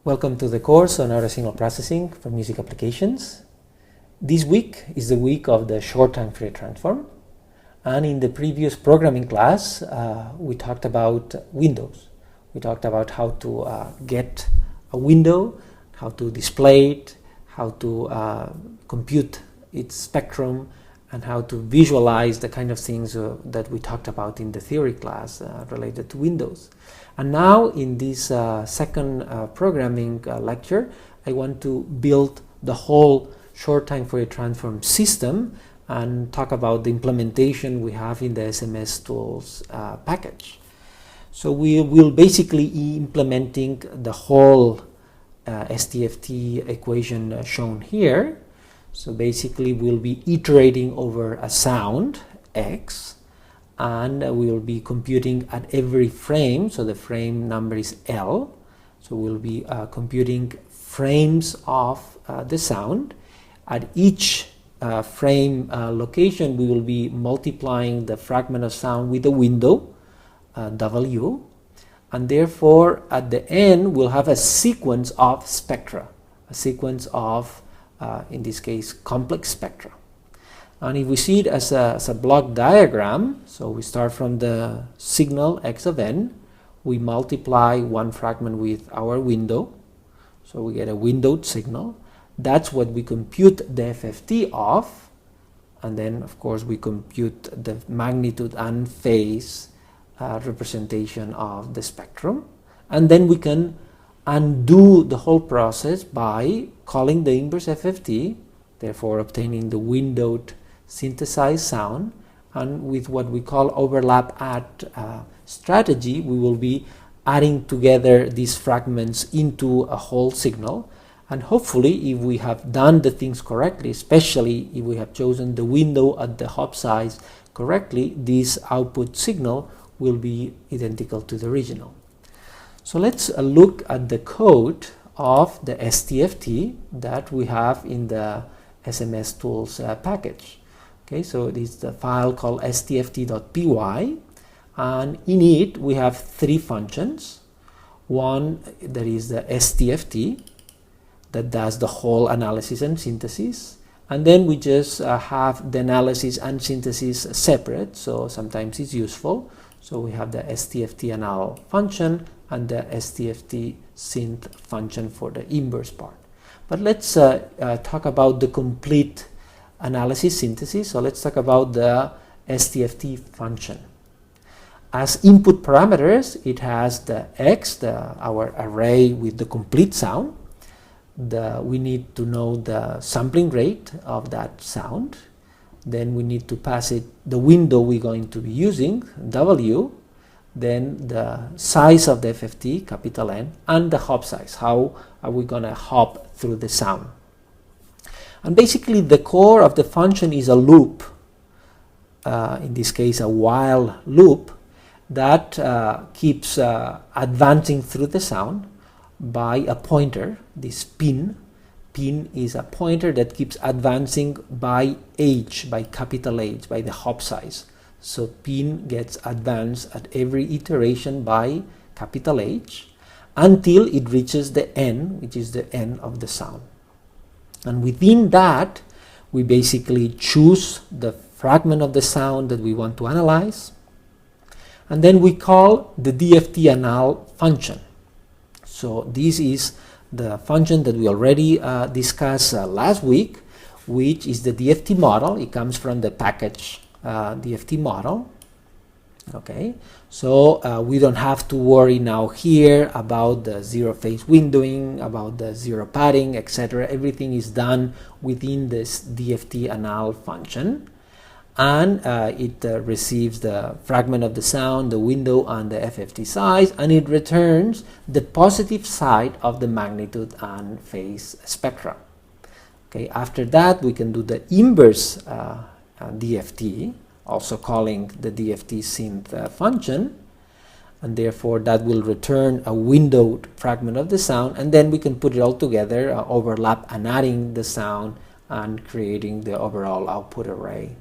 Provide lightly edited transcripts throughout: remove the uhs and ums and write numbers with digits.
Welcome to the course on audio signal processing for music applications. This week is the week of the short time Fourier transform, and in the previous programming class we talked about windows. We talked about how to get a window, how to display it, how to compute its spectrum, and how to visualize the kind of things that we talked about in the theory class related to windows. And now in this second programming lecture, I want to build the whole short time Fourier transform system and talk about the implementation we have in the SMS tools package. So we will basically be implementing the whole Stft equation shown here. So basically we'll be iterating over a sound x, and we will be computing at every frame. So the frame number is L. So we'll be computing frames of the sound. At each frame location, we will be multiplying the fragment of sound with the window W, and therefore at the end we'll have a sequence of spectra, a sequence of in this case complex spectra. And if we see it as a block diagram, so we start from the signal x of n, we multiply one fragment with our window, so we get a windowed signal. That's what we compute the FFT of, and then of course we compute the magnitude and phase representation of the spectrum, and then we can undo the whole process by calling the inverse FFT, therefore obtaining the windowed synthesized sound. And with what we call overlap add strategy, we will be adding together these fragments into a whole signal. And hopefully, if we have done the things correctly, especially if we have chosen the window at the hop size correctly, this output signal will be identical to the original. So let's look at the code of the Stft that we have in the SMS tools package. Okay, so this is the file called stft.py, and in it we have three functions. One, that is the Stft, that does the whole analysis and synthesis, and then we just have the analysis and synthesis separate, so sometimes it's useful. So we have the stft_anal function and the stft_synth function for the inverse part. But let's talk about the complete analysis synthesis. So let's talk about the Stft function. As input parameters, it has the x, our array with the complete sound. We need to know the sampling rate of that sound. Then we need to pass it the window we're going to be using, W, then the size of the FFT, capital N, and the hop size. How are we going to hop through the sound? And basically the core of the function is a loop, in this case a while loop, that keeps advancing through the sound by a pointer, this pin. Pin is a pointer that keeps advancing by H, by capital H, by the hop size. So pin gets advanced at every iteration by capital H until it reaches the N, which is the end of the sound. And within that, we basically choose the fragment of the sound that we want to analyze, and then we call the DFT_anal function. So this is the function that we already discussed last week, which is the DFT model. It comes from the package DFT model. Okay, so we don't have to worry now here about the zero phase windowing, about the zero padding, etc. Everything is done within this DFT_anal function, and it receives the fragment of the sound, the window, and the FFT size, and it returns the positive side of the magnitude and phase spectra. Okay, after that we can do the inverse DFT, also calling the DFT_synth function, and therefore that will return a windowed fragment of the sound, and then we can put it all together, overlap and adding the sound and creating the overall output array.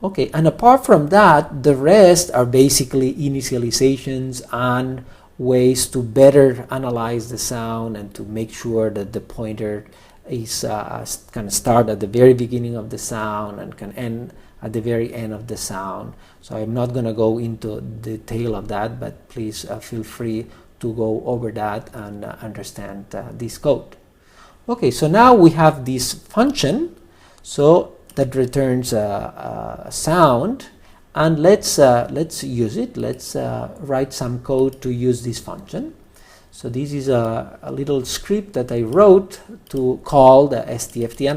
Okay, and apart from that, the rest are basically initializations and ways to better analyze the sound and to make sure that the pointer is can start at the very beginning of the sound and can end at the very end of the sound. So I'm not going to go into detail of that, but please feel free to go over that and understand this code. Okay, so now we have this function, so that returns a sound, and let's use it. Let's write some code to use this function. So this is a little script that I wrote to call the STFT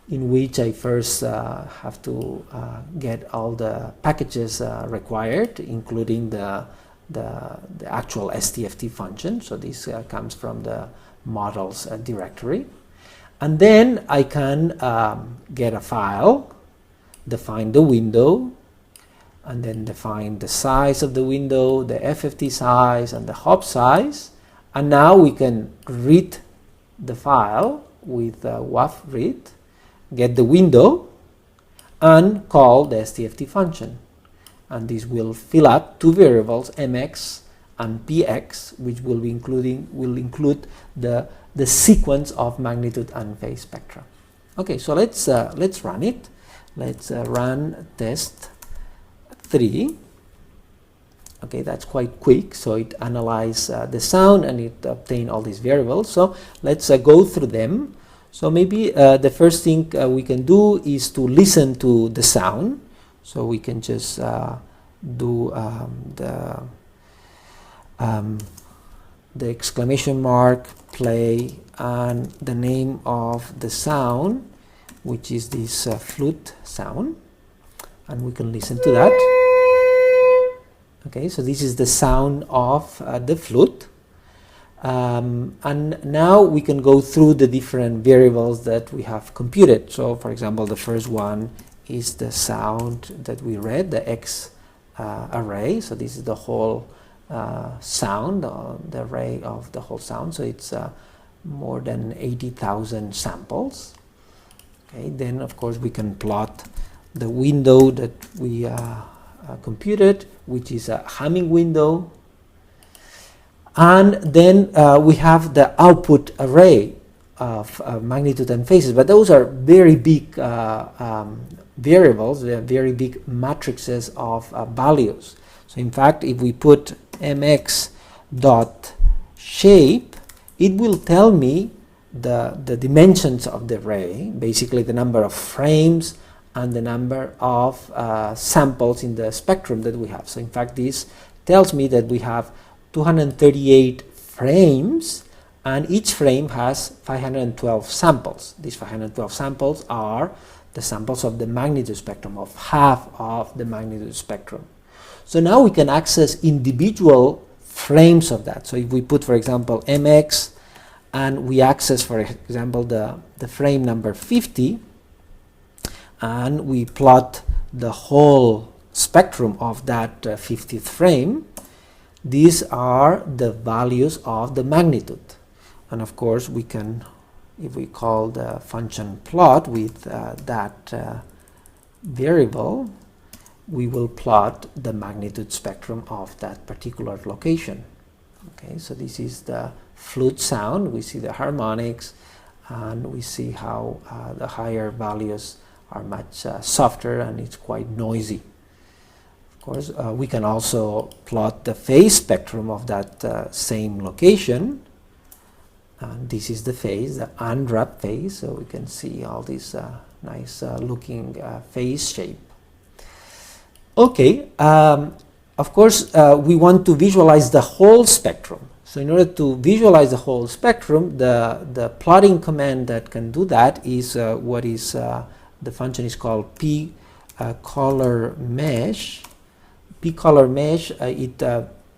in which I first have to get all the packages required, including the actual STFT function. So this comes from the models directory. And then I can get a file, define the window, and then define the size of the window, the FFT size, and the hop size. And now we can read the file with waf read, get the window, and call the STFT function. And this will fill up two variables, mx and px, which will include the sequence of magnitude and phase spectra. Okay, so let's run it. Let's run test 3. Okay, that's quite quick. So it analyzes the sound and it obtains all these variables. So let's go through them. So maybe the first thing we can do is to listen to the sound. So we can just do the exclamation mark, play, and the name of the sound, which is this flute sound, and we can listen to that. Okay, so this is the sound of the flute. And now we can go through the different variables that we have computed. So for example, the first one is the sound that we read, the X array. So this is the whole sound, the array of the whole sound. So it's more than 80,000 samples. Okay, then of course we can plot the window that we computed, which is a humming window. And then we have the output array of magnitude and phases, but those are very big variables, they are very big matrices of values. So in fact, if we put mx dot shape, it will tell me the dimensions of the array, basically the number of frames and the number of samples in the spectrum that we have. So in fact, this tells me that we have 238 frames, and each frame has 512 samples. These 512 samples are the samples of the magnitude spectrum, of half of the magnitude spectrum. So now we can access individual frames of that. So if we put, for example, mx, and we access, for example, the frame number 50, and we plot the whole spectrum of that 50th frame, these are the values of the magnitude. And of course we can, if we call the function plot with that variable, we will plot the magnitude spectrum of that particular location. Okay, so this is the flute sound. We see the harmonics, and we see how the higher values are much softer and it's quite noisy. Of course, we can also plot the phase spectrum of that same location. And this is the phase, the unwrapped phase, so we can see all these nice looking phase shape. Okay, of course, we want to visualize the whole spectrum. So in order to visualize the whole spectrum, the plotting command that can do that is what is, the function is called pcolor mesh. Pcolor mesh, it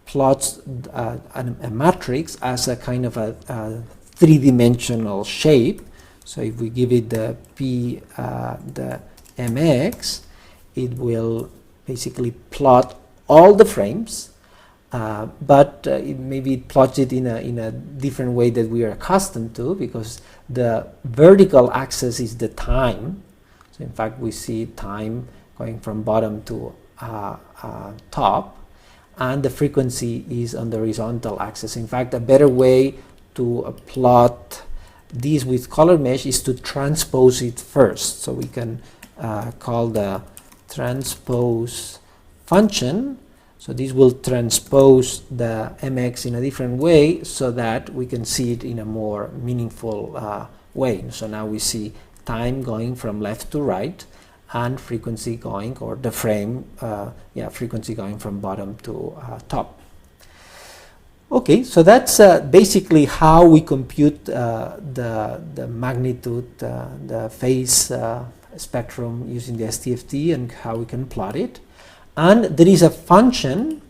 plots a matrix as a kind of a three-dimensional shape. So if we give it the the mx, it will basically plot all the frames, but maybe it plots it in a different way that we are accustomed to, because the vertical axis is the time. So in fact, we see time going from bottom to top, and the frequency is on the horizontal axis. In fact, a better way to plot these with color mesh is to transpose it first. So we can call the transpose function. So this will transpose the mx in a different way so that we can see it in a more meaningful way. So now we see time going from left to right and frequency going, or the frame, frequency going from bottom to top. Okay, so that's basically how we compute the magnitude, the phase spectrum using the STFT, and how we can plot it. And there is a function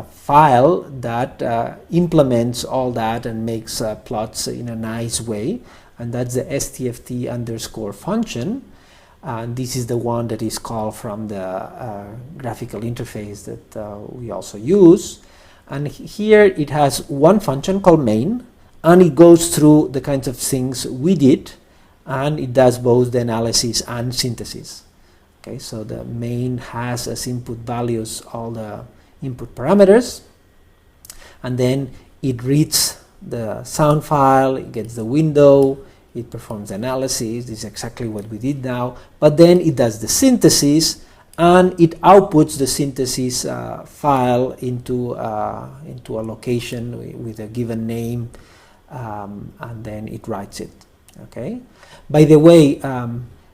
file that implements all that and makes plots in a nice way, and that's the STFT underscore function. And this is the one that is called from the graphical interface that we also use. And here it has one function called main, and it goes through the kinds of things we did, and it does both the analysis and synthesis. Okay, so the main has as input values all the input parameters, and then it reads the sound file, it gets the window, it performs the analysis. This is exactly what we did now, but then it does the synthesis, and it outputs the synthesis file into a location with a given name, and then it writes it. Okay. By the way,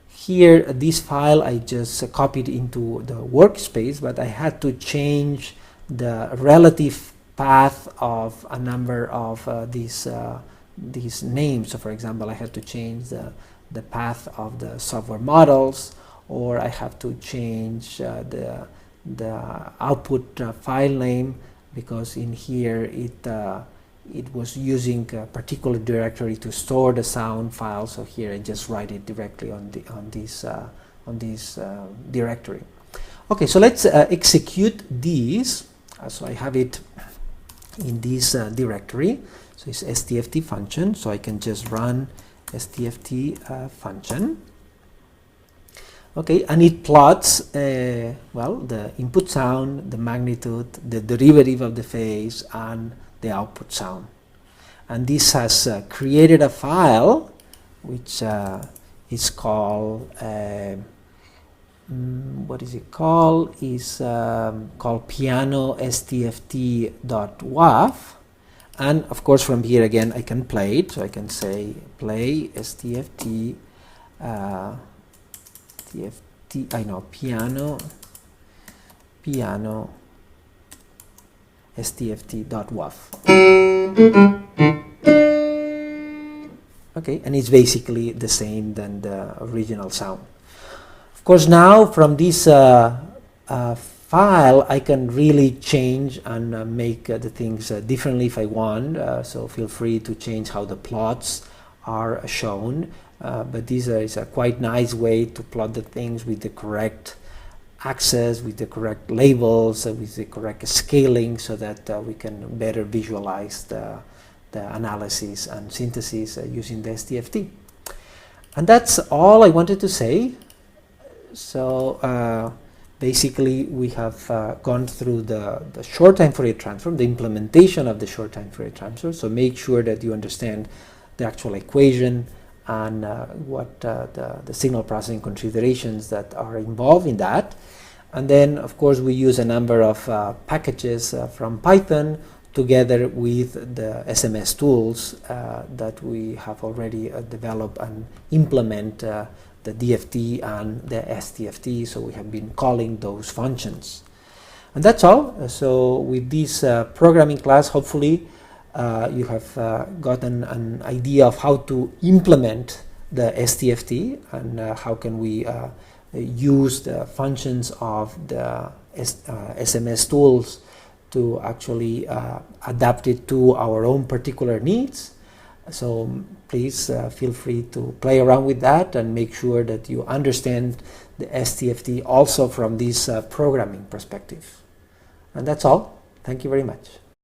here this file I just copied into the workspace, but I had to change the relative path of a number of these names. So for example, I had to change the path of the software models, or I have to change the output file name, because in here it was using a particular directory to store the sound file. So here I just write it directly on this directory. Okay, so let's execute these. So I have it in this directory. So it's STFT function. So I can just run STFT function. Okay, and it plots well, the input sound, the magnitude, the derivative of the phase, and the output sound. And this has created a file which is called what is it called? Is called piano stft.wav. And of course from here again I can play it. So I can say play stft piano stft.wav. Okay, and it's basically the same than the original sound. Of course, now from this file I can really change and make the things differently if I want. So feel free to change how the plots are shown. But this is a quite nice way to plot the things with the correct axes, with the correct labels, with the correct scaling, so that we can better visualize the analysis and synthesis using the STFT. And that's all I wanted to say. So basically we have gone through the short time Fourier transform, the implementation of the short time Fourier transform. So make sure that you understand the actual equation and what the signal processing considerations that are involved in that. And then of course we use a number of packages from Python together with the SMS tools that we have already developed and implement the DFT and the STFT. So we have been calling those functions. And that's all. So with this programming class, hopefully you have gotten an idea of how to implement the STFT and how can we use the functions of the SMS tools to actually adapt it to our own particular needs. So please feel free to play around with that and make sure that you understand the STFT also from this programming perspective. And that's all. Thank you very much.